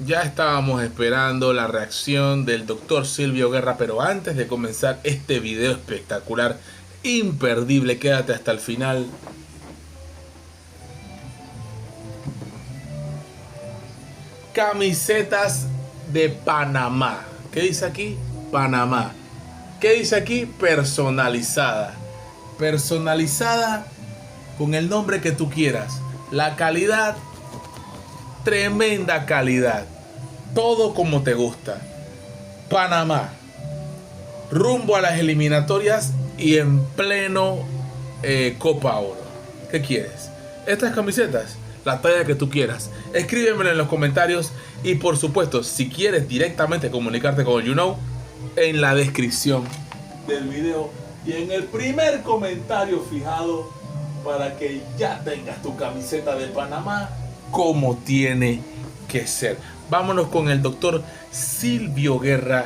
Ya estábamos esperando la reacción del doctor Silvio Guerra, pero antes de comenzar este video espectacular, imperdible, quédate hasta el final. Camisetas de Panamá. ¿Qué dice aquí? Panamá. ¿Qué dice aquí? Personalizada. Personalizada con el nombre que tú quieras. La calidad, tremenda calidad. Todo como te gusta. Panamá. Rumbo a las eliminatorias y en pleno Copa Oro. ¿Qué quieres? Estas camisetas, la talla que tú quieras. Escríbemelo en los comentarios. Y por supuesto, si quieres directamente comunicarte con el YouKnow, en la descripción del video y en el primer comentario fijado, para que ya tengas tu camiseta de Panamá como tiene que ser. Vámonos con el doctor Silvio Guerra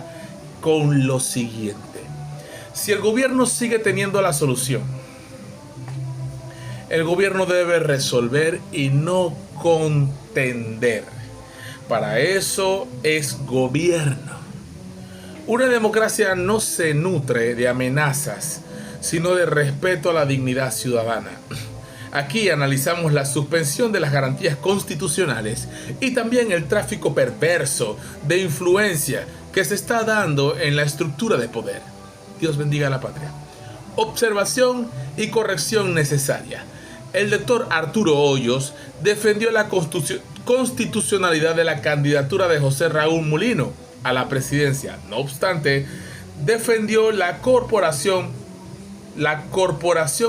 con lo siguiente. Si el gobierno sigue teniendo la solución, el gobierno debe resolver y no contender. Para eso es gobierno. Una democracia no se nutre de amenazas, sino de respeto a la dignidad ciudadana. Aquí analizamos la suspensión de las garantías constitucionales y también el tráfico perverso de influencia que se está dando en la estructura de poder. Dios bendiga a la patria. Observación y corrección necesaria. El doctor Arturo Hoyos defendió la constitucionalidad de la candidatura de José Raúl Mulino a la presidencia. No obstante, defendió la corporación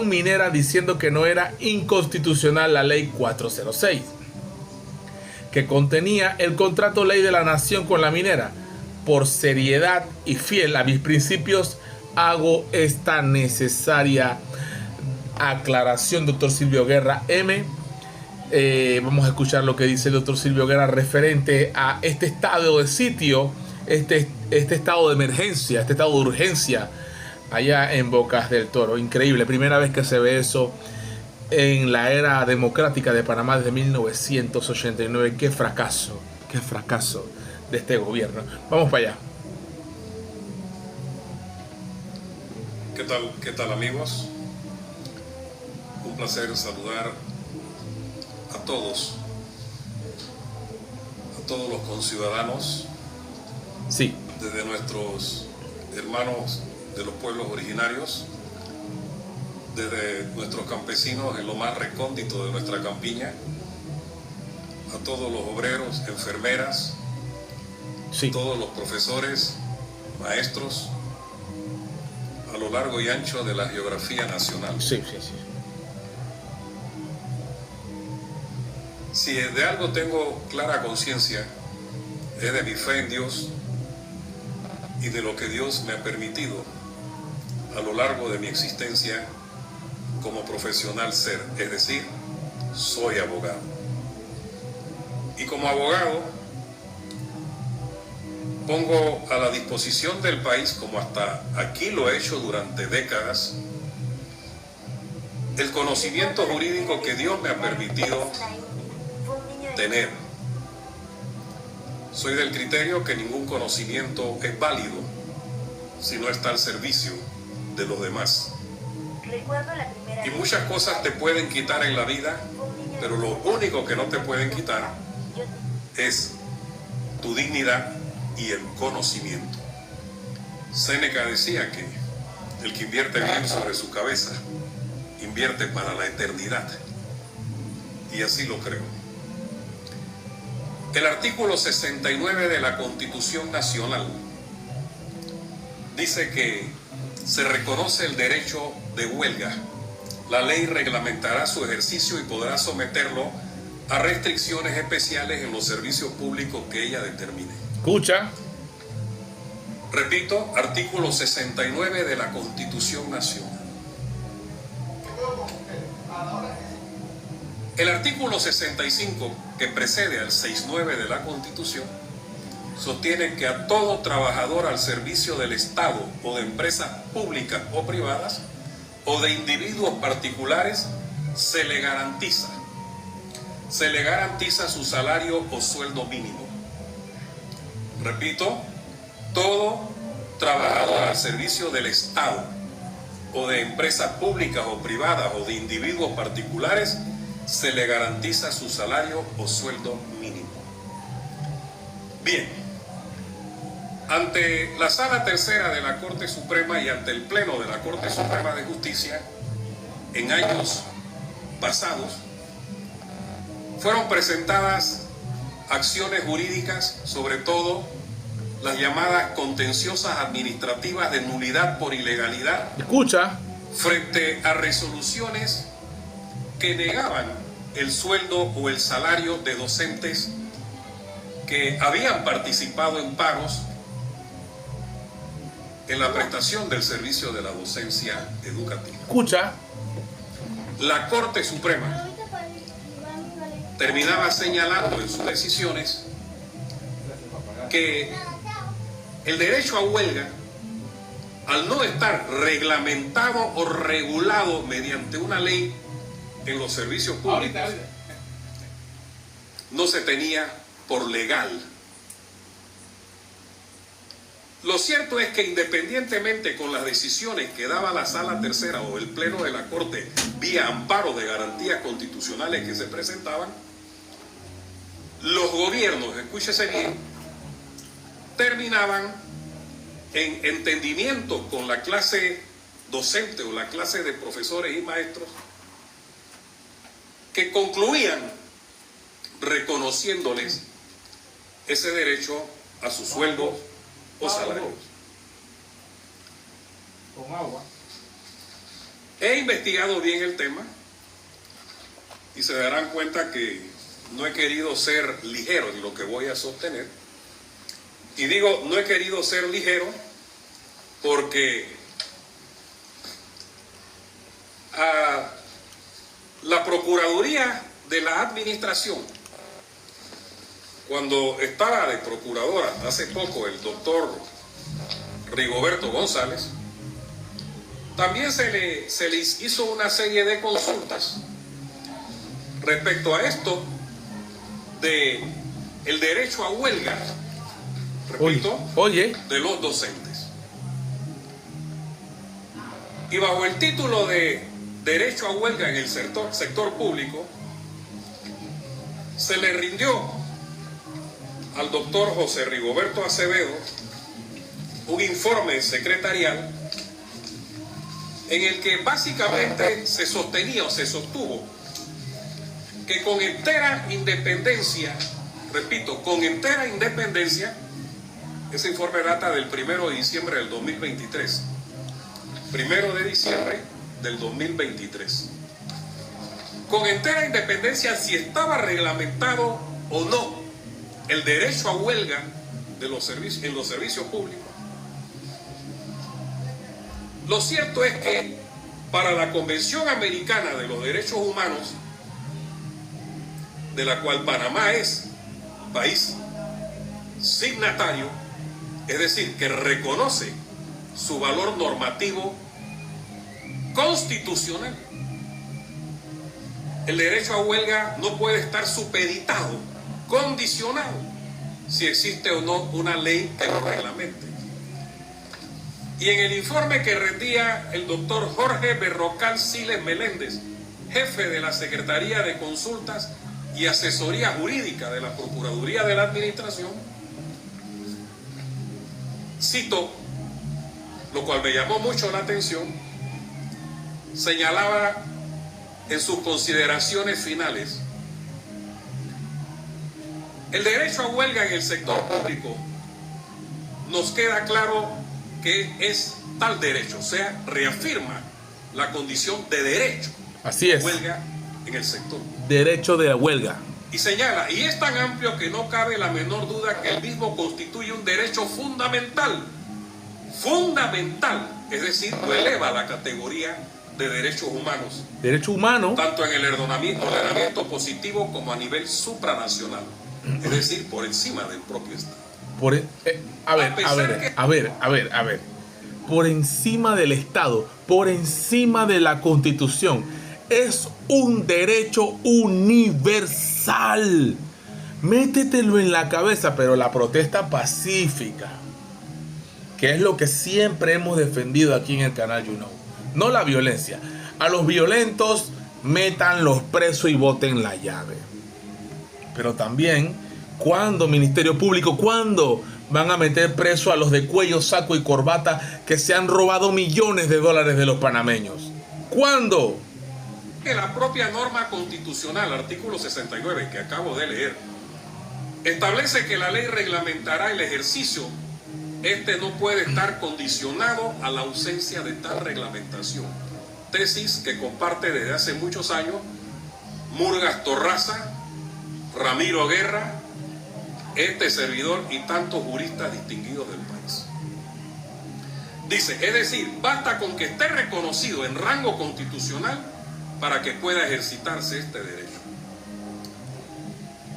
minera diciendo que no era inconstitucional la ley 406, que contenía el contrato ley de la nación con la minera. Por seriedad y fiel a mis principios, hago esta necesaria aclaración, doctor Silvio Guerra M. Vamos a escuchar lo que dice el doctor Silvio Guerra referente a este estado de sitio, este estado de emergencia, este estado de urgencia allá en Bocas del Toro. Increíble, primera vez que se ve eso en la era democrática de Panamá desde 1989. Qué fracaso de este gobierno. Vamos para allá. ¿Qué tal amigos? Un placer saludar a todos los conciudadanos, sí, desde nuestros hermanos de los pueblos originarios, desde nuestros campesinos en lo más recóndito de nuestra campiña, a todos los obreros, enfermeras, sí, todos los profesores, maestros, a lo largo y ancho de la geografía nacional. Sí. Si de algo tengo clara conciencia, es de mi fe en Dios y de lo que Dios me ha permitido a lo largo de mi existencia como profesional ser, es decir, soy abogado. Y como abogado, pongo a la disposición del país, como hasta aquí lo he hecho durante décadas, el conocimiento jurídico que Dios me ha permitido tener. Soy del criterio que ningún conocimiento es válido si no está al servicio de los demás. Y muchas cosas te pueden quitar en la vida, pero lo único que no te pueden quitar es tu dignidad y el conocimiento. Séneca decía que el que invierte bien sobre su cabeza, invierte para la eternidad. Y así lo creo. El artículo 69 de la Constitución Nacional dice que se reconoce el derecho de huelga. La ley reglamentará su ejercicio y podrá someterlo a restricciones especiales en los servicios públicos que ella determine. Escucha. Repito, artículo 69 de la Constitución Nacional. El artículo 65, que precede al 69 de la Constitución, sostiene que a todo trabajador al servicio del Estado o de empresas públicas o privadas o de individuos particulares se le garantiza su salario o sueldo mínimo. Repito, todo trabajador al servicio del Estado o de empresas públicas o privadas o de individuos particulares se le garantiza su salario o sueldo mínimo. Bien, ante la Sala Tercera de la Corte Suprema y ante el Pleno de la Corte Suprema de Justicia, en años pasados, fueron presentadas acciones jurídicas, sobre todo las llamadas contenciosas administrativas de nulidad por ilegalidad. Escucha. Frente a resoluciones que negaban el sueldo o el salario de docentes que habían participado en paros en la prestación del servicio de la docencia educativa. Escucha. La Corte Suprema terminaba señalando en sus decisiones que el derecho a huelga, al no estar reglamentado o regulado mediante una ley en los servicios públicos, no se tenía por legal. Lo cierto es que independientemente con las decisiones que daba la Sala Tercera o el Pleno de la Corte vía amparo de garantías constitucionales que se presentaban, los gobiernos, escúchese bien, terminaban en entendimiento con la clase docente o la clase de profesores y maestros, que concluían reconociéndoles ese derecho a su sueldo o salarios. Con agua. He investigado bien el tema y se darán cuenta que no he querido ser ligero en lo que voy a sostener. Y digo, no he querido ser ligero porque la Procuraduría de la Administración, cuando estaba de procuradora hace poco el doctor Rigoberto González, también se les hizo una serie de consultas respecto a esto de el derecho a huelga, repito, de los docentes. Y bajo el título de derecho a huelga en el sector público, se le rindió al doctor José Rigoberto Acevedo un informe secretarial en el que básicamente se sostenía o se sostuvo que con entera independencia, repito, con entera independencia, ese informe data del 1 de diciembre del 2023, 1 de diciembre del 2023, con entera independencia si estaba reglamentado o no el derecho a huelga de los servicios, en los servicios públicos. Lo cierto es que para la Convención Americana de los Derechos Humanos, de la cual Panamá es país signatario, es decir, que reconoce su valor normativo constitucional, el derecho a huelga no puede estar supeditado, condicionado, si existe o no una ley que lo reglamente. Y en el informe que rendía el doctor Jorge Berrocal Siles Meléndez, jefe de la Secretaría de Consultas y Asesoría Jurídica de la Procuraduría de la Administración, cito, lo cual me llamó mucho la atención, señalaba en sus consideraciones finales: el derecho a huelga en el sector público nos queda claro que es tal derecho, o sea, reafirma la condición de derecho. Así es. Huelga en el sector. Derecho de la huelga. Y señala, y es tan amplio que no cabe la menor duda que el mismo constituye un derecho fundamental. Fundamental, es decir, lo eleva a la categoría de derechos humanos. Derecho humano. Tanto en el ordenamiento positivo como a nivel supranacional. Es decir, por encima del propio Estado. A ver. Por encima del Estado, por encima de la Constitución. Es un derecho universal. Métetelo en la cabeza, pero la protesta pacífica, que es lo que siempre hemos defendido aquí en el canal You Know. No la violencia. A los violentos, métanlos presos y boten la llave. Pero también, ¿cuándo, Ministerio Público? ¿Cuándo van a meter preso a los de cuello, saco y corbata que se han robado millones de dólares de los panameños? ¿Cuándo? Que la propia norma constitucional, artículo 69, que acabo de leer, establece que la ley reglamentará el ejercicio. Este no puede estar condicionado a la ausencia de tal reglamentación. Tesis que comparte desde hace muchos años Murgas Torraza, Ramiro Guerra, este servidor y tantos juristas distinguidos del país. Dice, es decir, basta con que esté reconocido en rango constitucional para que pueda ejercitarse este derecho.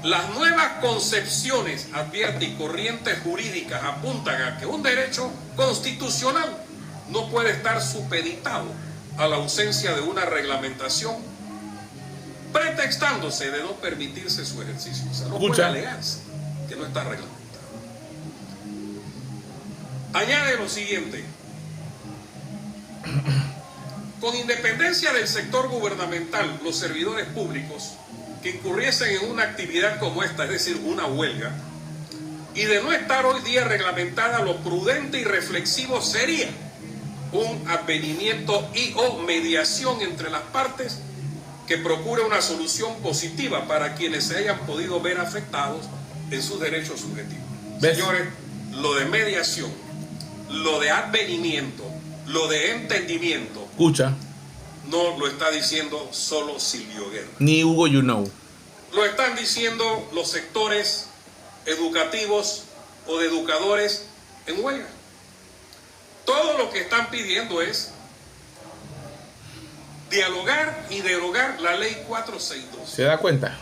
Las nuevas concepciones, advierte, y corrientes jurídicas apuntan a que un derecho constitucional no puede estar supeditado a la ausencia de una reglamentación, pretextándose de no permitirse su ejercicio. O sea, no puede alegarse que no está reglamentado. Añade lo siguiente: con independencia del sector gubernamental, los servidores públicos que incurriesen en una actividad como esta, es decir, una huelga, y de no estar hoy día reglamentada, lo prudente y reflexivo sería un advenimiento y o mediación entre las partes que procure una solución positiva para quienes se hayan podido ver afectados en sus derechos subjetivos. ¿Ves? Señores, lo de mediación, lo de advenimiento, lo de entendimiento, escucha, no lo está diciendo solo Silvio Guerra, ni Hugo You Know. Lo están diciendo los sectores educativos o de educadores en huelga. Todo lo que están pidiendo es dialogar y derogar la ley 462. ¿Se da cuenta?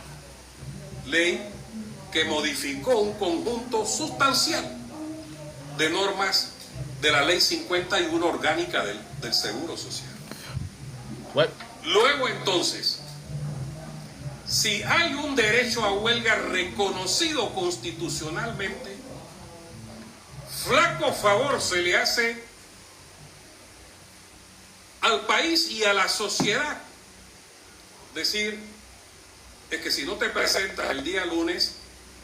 Ley que modificó un conjunto sustancial de normas de la ley 51 orgánica del Seguro Social. What? Luego entonces, si hay un derecho a huelga reconocido constitucionalmente, flaco favor se le hace al país y a la sociedad. Decir, es que si no te presentas el día lunes,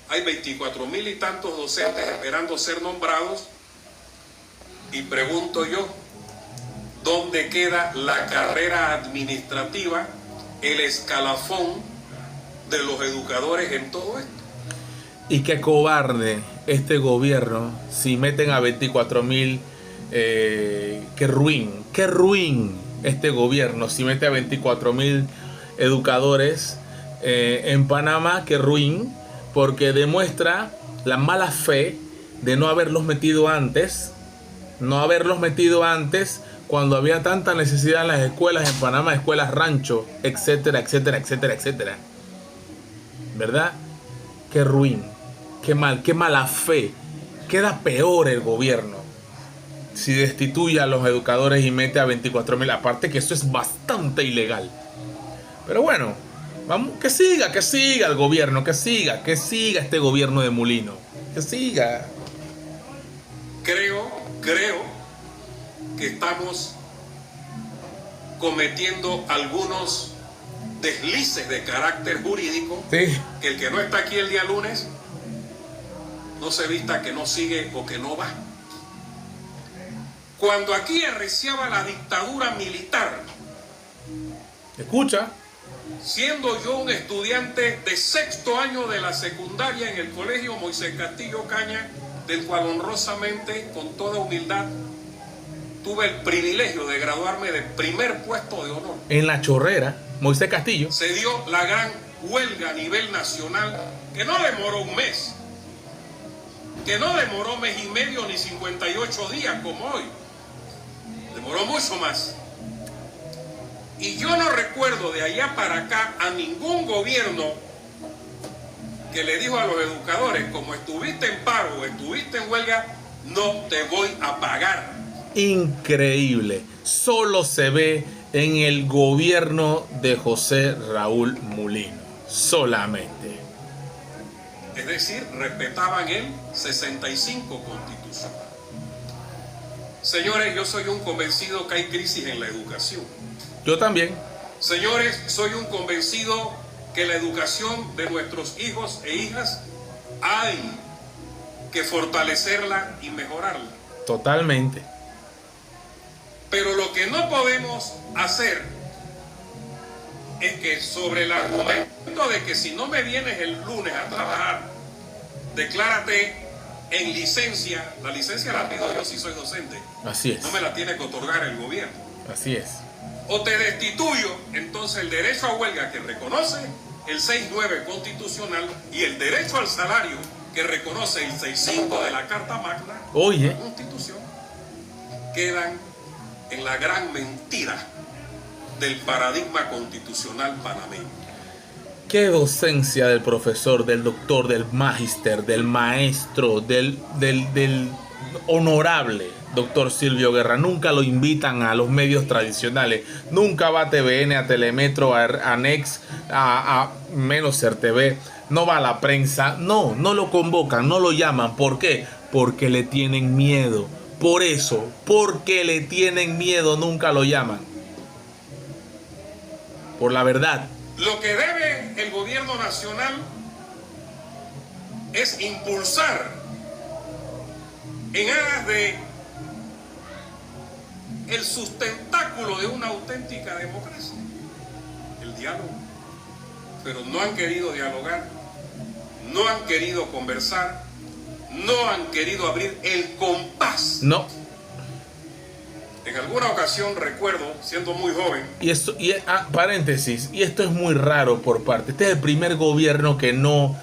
hay 24,000 y tantos docentes esperando ser nombrados, y pregunto yo, ¿dónde queda la carrera administrativa, el escalafón de los educadores en todo esto? Y qué cobarde este gobierno si meten a 24,000. Qué ruin este gobierno si mete a 24,000 educadores en Panamá. Qué ruin, porque demuestra la mala fe de no haberlos metido antes, cuando había tanta necesidad en las escuelas en Panamá, escuelas rancho, etcétera, etcétera, etcétera, etcétera. ¿Verdad? Qué ruin, qué mal, qué mala fe. Queda peor el gobierno si destituye a los educadores y mete a 24,000. Aparte que eso es bastante ilegal. Pero bueno, vamos, que siga el gobierno, que siga este gobierno de Mulino, que siga. Creo que estamos cometiendo algunos deslices de carácter jurídico. Sí. Que el que no está aquí el día lunes no se vista que no sigue o que no va. Cuando aquí arreciaba la dictadura militar, escucha, siendo yo un estudiante de 6º año de la secundaria en el colegio Moisés Castillo Caña, del cual honrosamente, con toda humildad, tuve el privilegio de graduarme de primer puesto de honor. En La Chorrera, Moisés Castillo. Se dio la gran huelga a nivel nacional, que no demoró un mes, que no demoró mes y medio ni 58 días como hoy. Demoró mucho más. Y yo no recuerdo de allá para acá a ningún gobierno que le dijo a los educadores, como estuviste en paro o estuviste en huelga, no te voy a pagar. Increíble. Solo se ve en el gobierno de José Raúl Mulino. Solamente. Es decir, respetaban el 65 constitucional. Señores, yo soy un convencido que hay crisis en la educación. Yo también. Señores, soy un convencido que la educación de nuestros hijos e hijas hay que fortalecerla y mejorarla. Totalmente. Pero lo que no podemos hacer es que sobre el argumento de que si no me vienes el lunes a trabajar, declárate en licencia. La licencia la pido yo si soy docente. Así es. No me la tiene que otorgar el gobierno. Así es. O te destituyo, entonces el derecho a huelga que reconoce el 6.9 constitucional y el derecho al salario que reconoce el 6.5 de la Carta Magna, Oye, la Constitución, quedan en la gran mentira del paradigma constitucional panameño. qué docencia del profesor, del doctor, del magíster, del maestro, del honorable doctor Silvio Guerra. Nunca lo invitan a los medios tradicionales. Nunca va a TVN, a Telemetro, a Next, a menos RTV. No va a la prensa. No lo convocan, no lo llaman. ¿Por qué? Porque le tienen miedo. Por eso, porque le tienen miedo, nunca lo llaman. Por la verdad. Lo que debe el gobierno nacional es impulsar en aras de el sustentáculo de una auténtica democracia, el diálogo. Pero no han querido dialogar, no han querido conversar, no han querido abrir el compás. No. En alguna ocasión recuerdo, siendo muy joven. Paréntesis, y esto es muy raro por parte. Este es el primer gobierno que no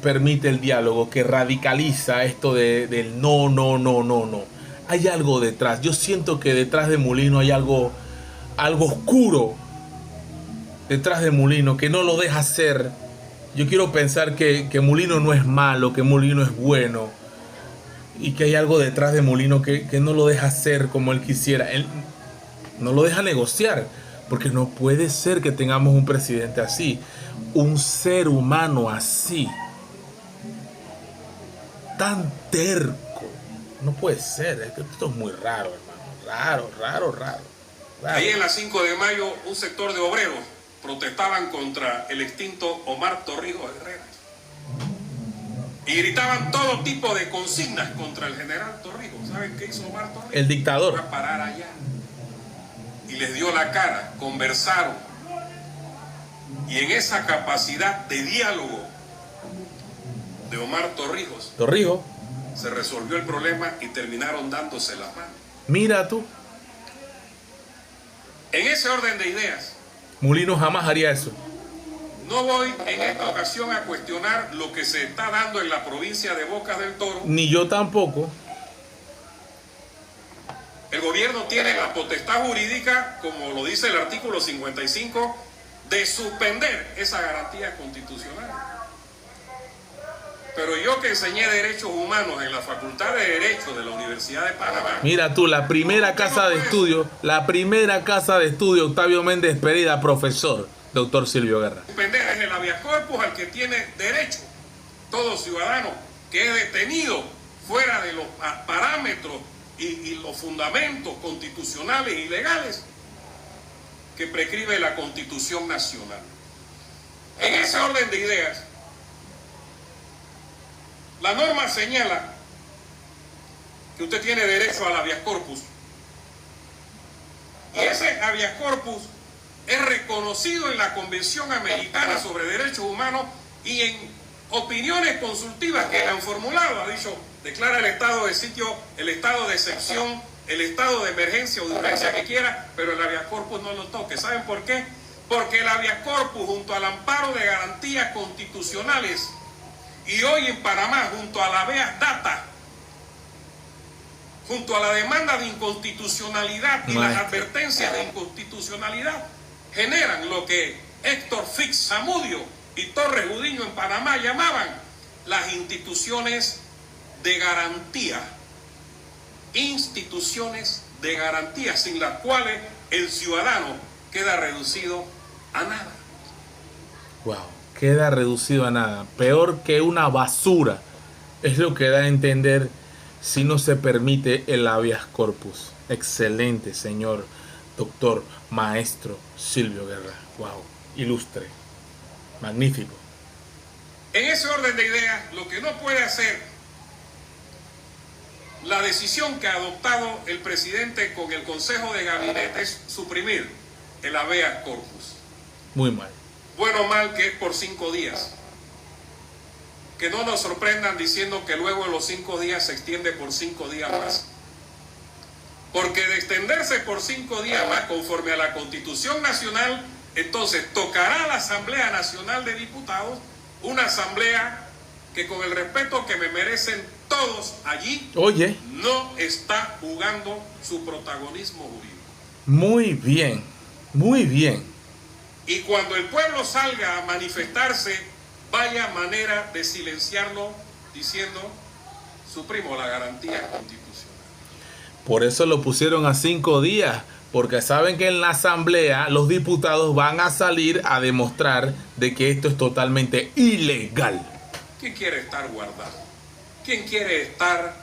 permite el diálogo, que radicaliza esto del no. Hay algo detrás. Yo siento que detrás de Mulino hay algo oscuro. Detrás de Mulino, que no lo deja ser. Yo quiero pensar que Mulino no es malo, que Mulino es bueno. Y que hay algo detrás de Mulino que no lo deja ser como él quisiera. Él no lo deja negociar. Porque no puede ser que tengamos un presidente así. Un ser humano así. Tan terco. No puede ser. Esto es muy raro, hermano. Raro. Ahí en la 5 de mayo, un sector de obreros protestaban contra el extinto Omar Torrijos Herrera. Y gritaban todo tipo de consignas contra el general Torrijos. ¿Saben qué hizo Omar Torrijos? El dictador. Fue a parar allá. Y les dio la cara, conversaron. Y en esa capacidad de diálogo de Omar Torrijos se resolvió el problema y terminaron dándose la mano. Mira tú. En ese orden de ideas, Mulino jamás haría eso. no voy en esta ocasión a cuestionar lo que se está dando en la provincia de Bocas del Toro. Ni yo tampoco. El gobierno tiene la potestad jurídica, como lo dice el artículo 55, de suspender esa garantía constitucional. Pero yo que enseñé Derechos Humanos en la Facultad de Derecho de la Universidad de Panamá. Mira tú, la primera casa de estudio, Octavio Méndez Pereira, profesor, doctor Silvio Guerra. Suspender es el habeas corpus al que tiene derecho todo ciudadano que es detenido fuera de los parámetros y los fundamentos constitucionales y legales que prescribe la Constitución Nacional. En ese orden de ideas, la norma señala que usted tiene derecho al habeas corpus. Y ese habeas corpus es reconocido en la Convención Americana sobre Derechos Humanos y en opiniones consultivas que han formulado. Ha dicho, declara el estado de sitio, el estado de excepción, el estado de emergencia o de urgencia que quiera, pero el habeas corpus no lo toque. ¿Saben por qué? Porque el habeas corpus, junto al amparo de garantías constitucionales, y hoy en Panamá, junto a la habeas data, junto a la demanda de inconstitucionalidad y las advertencias de inconstitucionalidad, generan lo que Héctor Fix Zamudio y Torres Gudiño en Panamá llamaban las instituciones de garantía. Instituciones de garantía, sin las cuales el ciudadano queda reducido a nada. Wow, queda reducido a nada. Peor que una basura. Es lo que da a entender si no se permite el habeas corpus. Excelente, señor doctor, maestro Silvio Guerra. Wow, ilustre, magnífico. En ese orden de ideas, lo que no puede hacer la decisión que ha adoptado el presidente con el Consejo de Gabinete es suprimir el habeas corpus. Muy mal. Bueno o mal que es por 5 días. Que no nos sorprendan diciendo que luego en los 5 días se extiende por 5 días más. Porque de extenderse por 5 días más conforme a la Constitución Nacional, entonces tocará a la Asamblea Nacional de Diputados, una asamblea que con el respeto que me merecen todos allí, oye, no está jugando su protagonismo jurídico. Muy bien, muy bien. Y cuando el pueblo salga a manifestarse, vaya manera de silenciarlo diciendo, suprimo la garantía constitucional. Por eso lo pusieron a 5 días, porque saben que en la asamblea los diputados van a salir a demostrar de que esto es totalmente ilegal. ¿Quién quiere estar guardado? ¿Quién quiere estar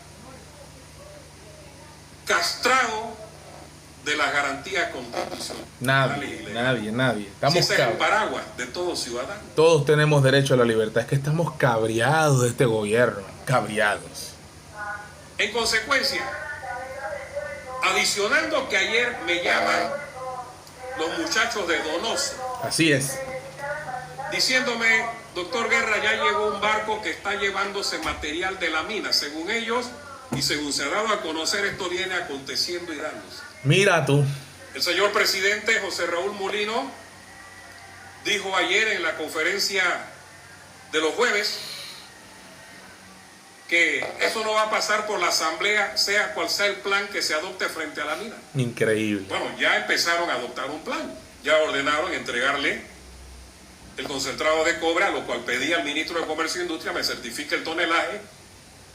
castrado de las garantías constitucionales? Nadie. Si ese es el paraguas de todo ciudadano. Todos tenemos derecho a la libertad. Es que estamos cabreados de este gobierno. Cabreados. En consecuencia, adicionando que ayer me llaman los muchachos de Donoso. Así es. Diciéndome, doctor Guerra, ya llegó un barco que está llevándose material de la mina. Según ellos, y según se ha dado a conocer, esto viene aconteciendo y dándose. Mira tú. El señor presidente José Raúl Mulino dijo ayer en la conferencia de los jueves que eso no va a pasar por la asamblea, sea cual sea el plan que se adopte frente a la mina. Increíble. Bueno, ya empezaron a adoptar un plan. Ya ordenaron entregarle el concentrado de cobre, a lo cual pedí al ministro de Comercio e Industria me certifique el tonelaje,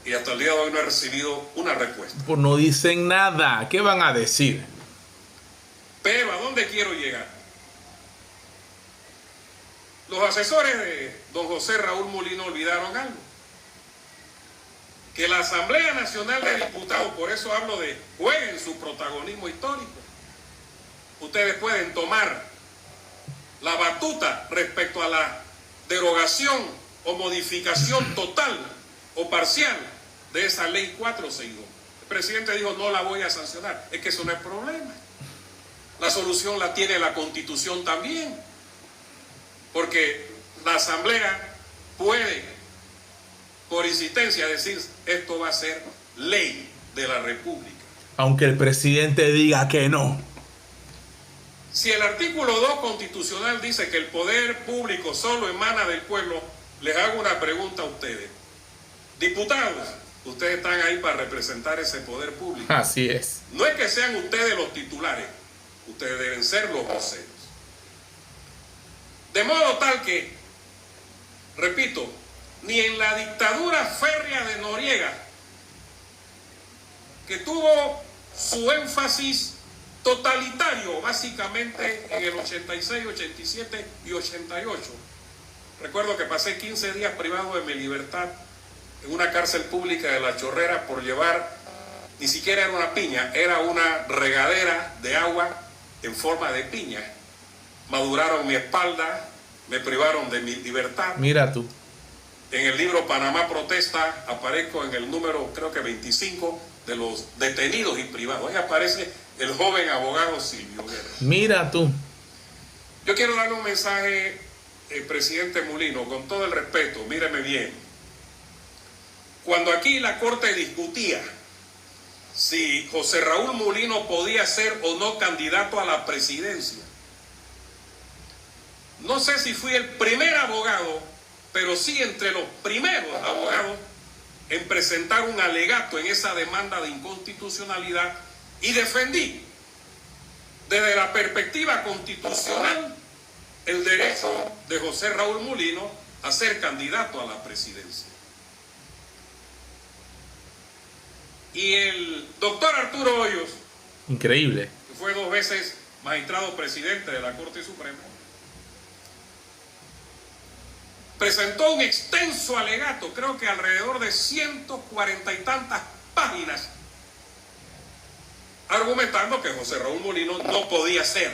y hasta el día de hoy no he recibido una respuesta. Pues no dicen nada. ¿Qué van a decir? Pero ¿a dónde quiero llegar? Los asesores de don José Raúl Mulino olvidaron algo. Que la Asamblea Nacional de Diputados, por eso hablo de jueguen su protagonismo histórico. Ustedes pueden tomar la batuta respecto a la derogación o modificación total o parcial de esa ley 462. El presidente dijo, no la voy a sancionar. Es que eso no es problema. La solución la tiene la Constitución también. Porque la Asamblea puede, por insistencia, decir, esto va a ser ley de la República. Aunque el presidente diga que no. Si el artículo 2 constitucional dice que el poder público solo emana del pueblo, les hago una pregunta a ustedes. Diputados, ustedes están ahí para representar ese poder público. Así es. No es que sean ustedes los titulares, ustedes deben ser los voceros. De modo tal que, repito, ni en la dictadura férrea de Noriega, que tuvo su énfasis totalitario básicamente en el 86, 87 y 88. Recuerdo que pasé 15 días privado de mi libertad en una cárcel pública de La Chorrera por llevar, ni siquiera era una piña, era una regadera de agua en forma de piña. Maduraron mi espalda, me privaron de mi libertad. Mira tú. En el libro Panamá Protesta aparezco en el número, creo que 25, de los detenidos y privados. Ahí aparece el joven abogado Silvio Guerra. Mira tú. Yo quiero darle un mensaje, presidente Mulino, con todo el respeto, míreme bien. Cuando aquí la Corte discutía si José Raúl Mulino podía ser o no candidato a la presidencia, no sé si fui el primer abogado, pero sí entre los primeros abogados en presentar un alegato en esa demanda de inconstitucionalidad, y defendí desde la perspectiva constitucional el derecho de José Raúl Mulino a ser candidato a la presidencia. Y el doctor Arturo Hoyos, increíble, que fue 2 veces magistrado presidente de la Corte Suprema, presentó un extenso alegato, creo que alrededor de 140 y tantas páginas, argumentando que José Raúl Mulino no podía ser,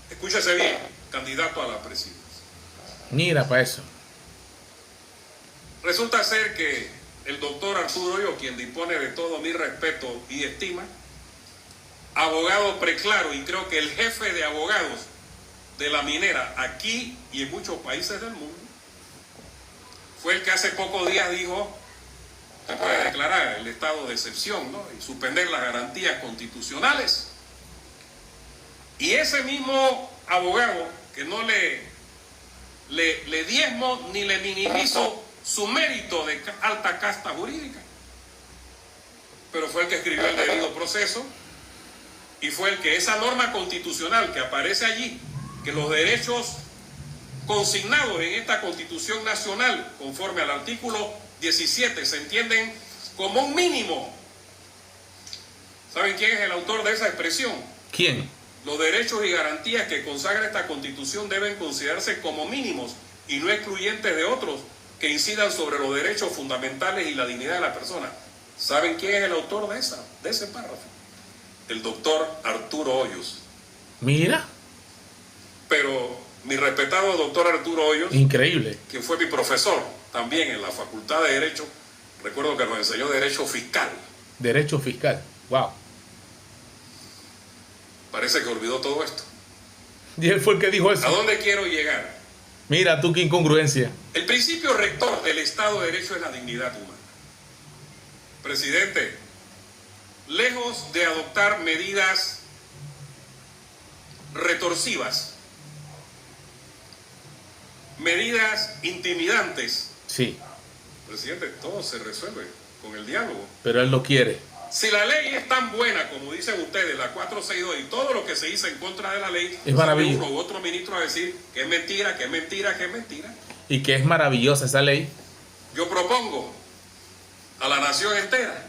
escúchese bien, candidato a la presidencia. Mira para eso. Resulta ser que el doctor Arturo Hoyos, quien dispone de todo mi respeto y estima, abogado preclaro y creo que el jefe de abogados de la minera aquí y en muchos países del mundo, fue el que hace pocos días dijo que puede declarar el estado de excepción, ¿no?, y suspender las garantías constitucionales. Y ese mismo abogado, que no le diezmo ni le minimizo su mérito de alta casta jurídica, pero fue el que escribió el debido proceso y fue el que esa norma constitucional que aparece allí, que los derechos consignados en esta Constitución Nacional, conforme al artículo 17, se entienden como un mínimo. ¿Saben quién es el autor de esa expresión? ¿Quién? Los derechos y garantías que consagra esta Constitución deben considerarse como mínimos y no excluyentes de otros que incidan sobre los derechos fundamentales y la dignidad de la persona. ¿Saben quién es el autor de ese párrafo? El doctor Arturo Hoyos. Mira. Pero mi respetado doctor Arturo Hoyos, increíble, quien fue mi profesor también en la Facultad de Derecho, recuerdo que nos enseñó Derecho Fiscal. Derecho Fiscal, wow. Parece que olvidó todo esto. Y él fue el que dijo eso. ¿A dónde quiero llegar? Mira tú qué incongruencia. El principio rector del Estado de Derecho es la dignidad humana. Presidente, lejos de adoptar medidas retorsivas, medidas intimidantes. Sí. Presidente, todo se resuelve con el diálogo. Pero él no quiere. Si la ley es tan buena como dicen ustedes, la 462, y todo lo que se dice en contra de la ley, es maravilloso. Uno u otro ministro a decir que es mentira, que es mentira, que es mentira. Y que es maravillosa esa ley. Yo propongo a la nación entera,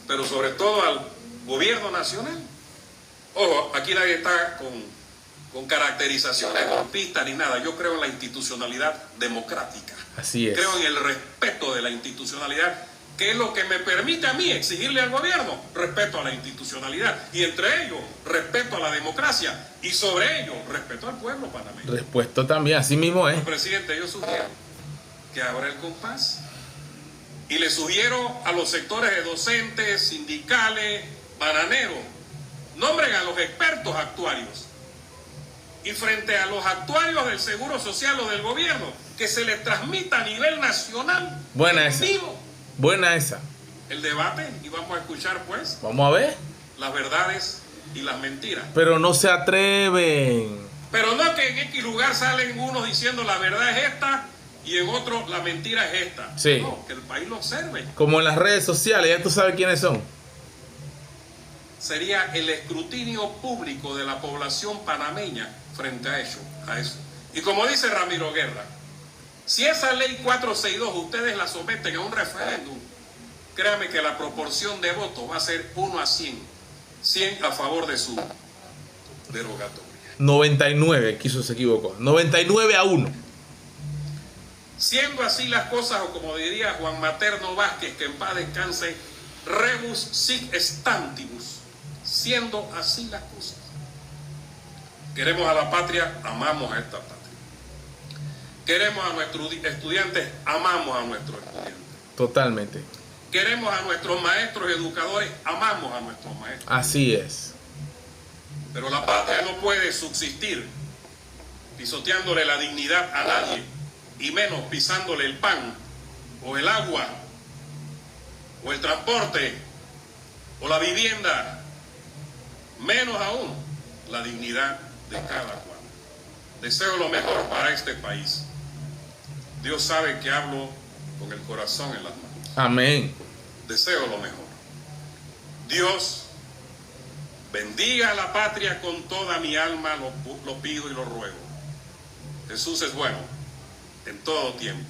pero sobre todo al gobierno nacional. Ojo, aquí nadie está con caracterizaciones golpistas ni nada. Yo creo en la institucionalidad democrática. Así es. Creo en el respeto de la institucionalidad, que es lo que me permite a mí exigirle al gobierno respeto a la institucionalidad, y entre ellos respeto a la democracia, y sobre ello respeto al pueblo panameño. Respuesto también, así mismo es. Presidente, yo sugiero que abra el compás y le sugiero a los sectores de docentes, sindicales, bananeros, nombren a los expertos actuarios, y frente a los actuarios del Seguro Social o del gobierno, que se les transmita a nivel nacional. Buena esa. Buena esa. El debate, y vamos a escuchar pues. Vamos a ver. Las verdades y las mentiras. Pero no se atreven. Pero no que en X lugar salen unos diciendo la verdad es esta y en otro la mentira es esta. Sí. No, que el país lo observe. Como en las redes sociales, ya tú sabes quiénes son. Sería el escrutinio público de la población panameña frente a eso. Y como dice Ramiro Guerra, si esa ley 462 ustedes la someten a un referéndum, créame que la proporción de votos va a ser 1 a 100. 100 a favor de su derogatoria. 99, quiso se equivocó. 99-1. Siendo así las cosas, o como diría Juan Materno Vázquez, que en paz descanse, rebus sic stantibus. Siendo así las cosas. Queremos a la patria, amamos a esta patria. Queremos a nuestros estudiantes, amamos a nuestros estudiantes. Totalmente. Queremos a nuestros maestros y educadores, amamos a nuestros maestros. Así es. Pero la patria no puede subsistir pisoteándole la dignidad a nadie, y menos pisándole el pan, o el agua, o el transporte, o la vivienda, menos aún la dignidad de cada cual. Deseo lo mejor para este país. Dios sabe que hablo con el corazón en las manos. Amén. Deseo lo mejor. Dios bendiga a la patria con toda mi alma, lo pido y lo ruego. Jesús es bueno en todo tiempo.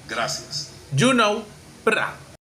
Gracias. You know, pra.